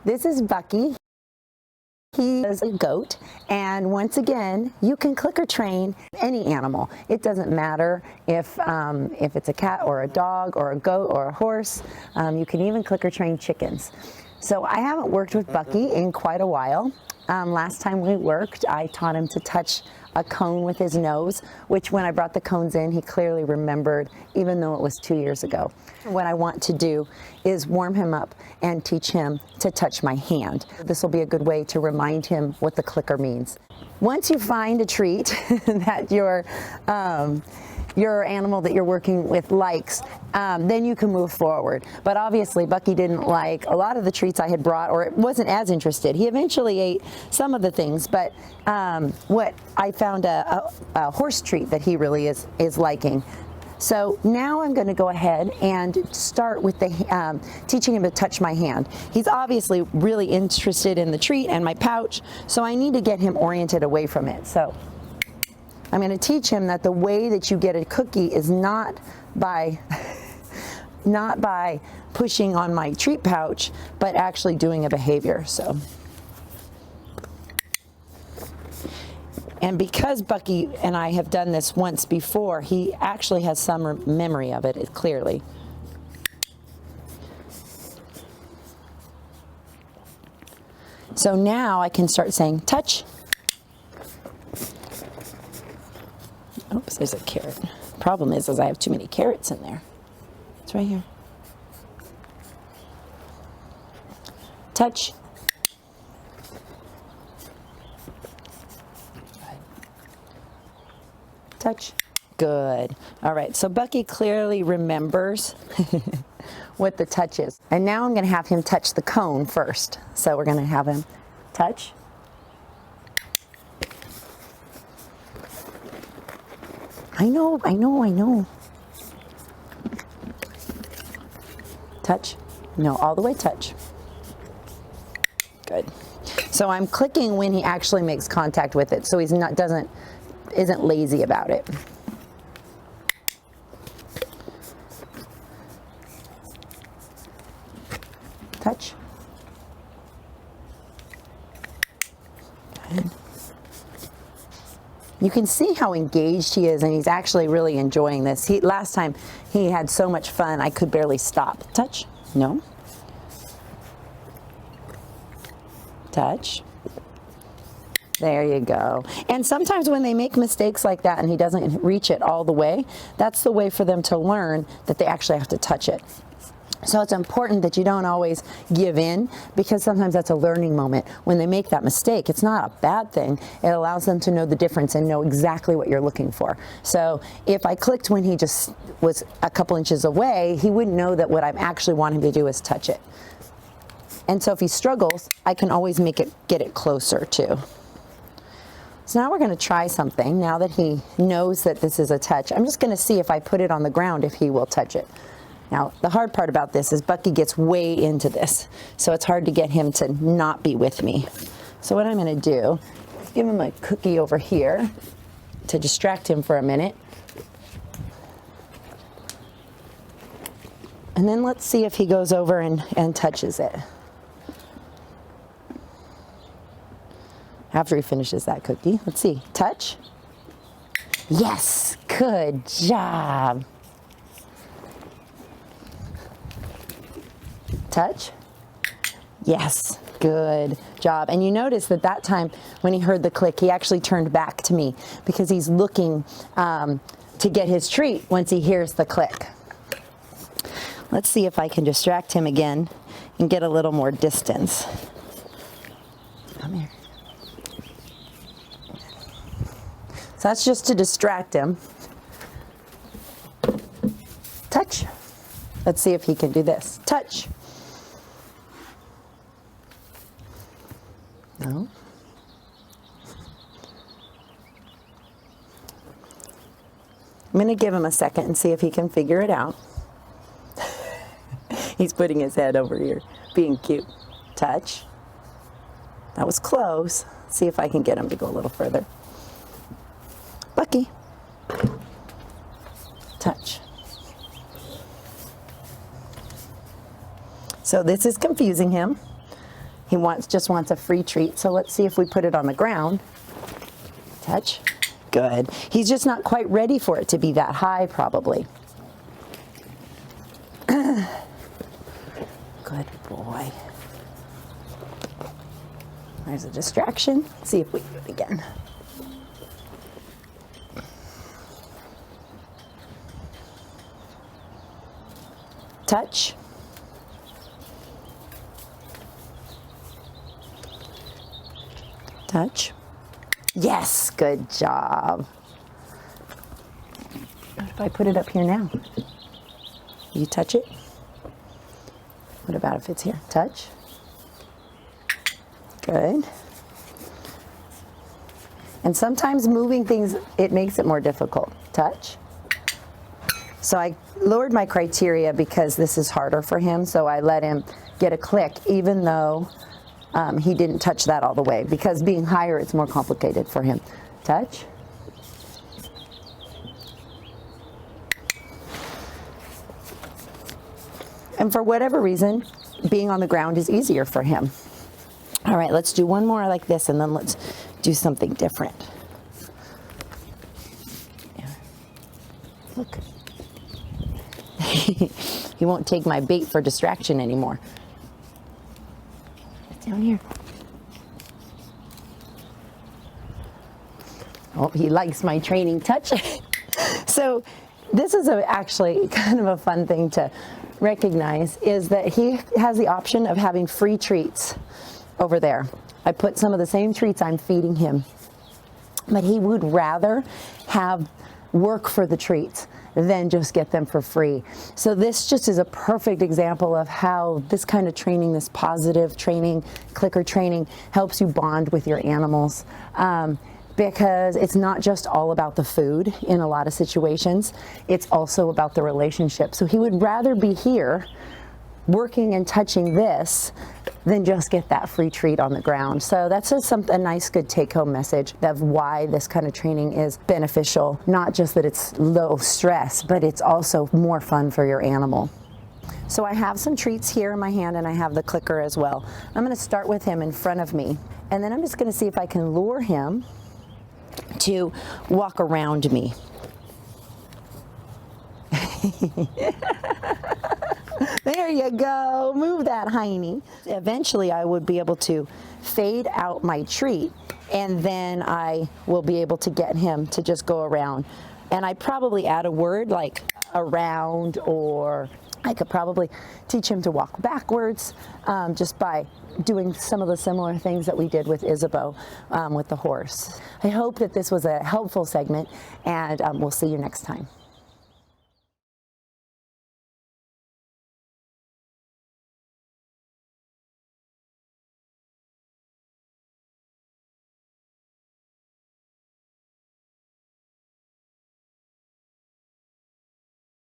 This is Bucky. He is a goat, and once again, you can clicker train any animal. It doesn't matter if it's a cat or a dog or a goat or a horse. You can even clicker train chickens. So I haven't worked with Bucky in quite a while. Last time we worked, I taught him to touch a cone with his nose, which when I brought the cones in, he clearly remembered, even though it was 2 years ago. What I want to do is warm him up and teach him to touch my hand. This will be a good way to remind him what the clicker means. Once you find a treat that your animal that you're working with likes, then you can move forward. But obviously Bucky didn't like a lot of the treats I had brought, or wasn't as interested. He eventually ate some of the things, but what I found a horse treat that he really is liking. So now I'm going to go ahead and start with the teaching him to touch my hand. He's obviously really interested in the treat and my pouch, so I need to get him oriented away from it. So I'm going to teach him that the way that you get a cookie is not by pushing on my treat pouch, but actually doing a behavior. So, and because Bucky and I have done this once before, he actually has some memory of it clearly. So now I can start saying touch. Oops, there's a carrot. Problem is I have too many carrots in there. It's right here. Touch. Touch. Good. All right, so Bucky clearly remembers what the touch is. And now I'm going to have him touch the cone first. So we're going to have him touch. I know. Touch. No, all the way touch. Good. So I'm clicking when he actually makes contact with it, so he's isn't lazy about it. Touch. Good. You can see how engaged he is, and he's actually really enjoying this. Last time he had so much fun, I could barely stop. Touch. No. Touch. There you go. And sometimes when they make mistakes like that and he doesn't reach it all the way, that's the way for them to learn that they actually have to touch it. So it's important that you don't always give in, because sometimes that's a learning moment. When they make that mistake, it's not a bad thing. It allows them to know the difference and know exactly what you're looking for. So if I clicked when he just was a couple inches away, he wouldn't know that what I actually want him to do is touch it. And so if he struggles, I can always get it closer too. So now we're going to try something. Now that he knows that this is a touch, I'm just going to see if I put it on the ground if he will touch it. Now, the hard part about this is Bucky gets way into this, so it's hard to get him to not be with me. So what I'm going to do is give him a cookie over here to distract him for a minute. And then let's see if he goes over and touches it. After he finishes that cookie, let's see. Touch. Yes, good job. Touch. Yes, good job. And you notice that time when he heard the click, he actually turned back to me because he's looking to get his treat once he hears the click. Let's see if I can distract him again and get a little more distance. Come here. So that's just to distract him. Touch. Let's see if he can do this. Touch. No. I'm going to give him a second and see if he can figure it out. He's putting his head over here, being cute. Touch. That was close. See if I can get him to go a little further. Bucky. Touch. So this is confusing him. He just wants a free treat. So let's see if we put it on the ground. Touch. Good. He's just not quite ready for it to be that high, probably. Good boy. There's a distraction. Let's see if we do it again. Touch. Touch. Yes, good job. What if I put it up here now? You touch it? What about if it's here? Touch. Good. And sometimes moving things, it makes it more difficult. Touch. So I lowered my criteria because this is harder for him, so I let him get a click even though he didn't touch that all the way, because being higher, it's more complicated for him. Touch. And for whatever reason, being on the ground is easier for him. All right, let's do one more like this, and then let's do something different. Yeah. Look. He won't take my bait for distraction anymore. It's down here. Oh, he likes my training touch. So this is actually kind of a fun thing to recognize, is that he has the option of having free treats over there. I put some of the same treats I'm feeding him, but he would rather have work for the treats than just get them for free. So this just is a perfect example of how this kind of training, this positive training, clicker training, helps you bond with your animals. Because it's not just all about the food in a lot of situations, it's also about the relationship. So he would rather be here working and touching this than just get that free treat on the ground. So that's just a nice, good take-home message of why this kind of training is beneficial. Not just that it's low stress, but it's also more fun for your animal. So I have some treats here in my hand, and I have the clicker as well. I'm going to start with him in front of me, and then I'm just going to see if I can lure him to walk around me. There you go. Move that hiney. Eventually I would be able to fade out my treat, and then I will be able to get him to just go around. And I'd probably add a word like around, or I could probably teach him to walk backwards just by doing some of the similar things that we did with Isabeau with the horse. I hope that this was a helpful segment, and we'll see you next time.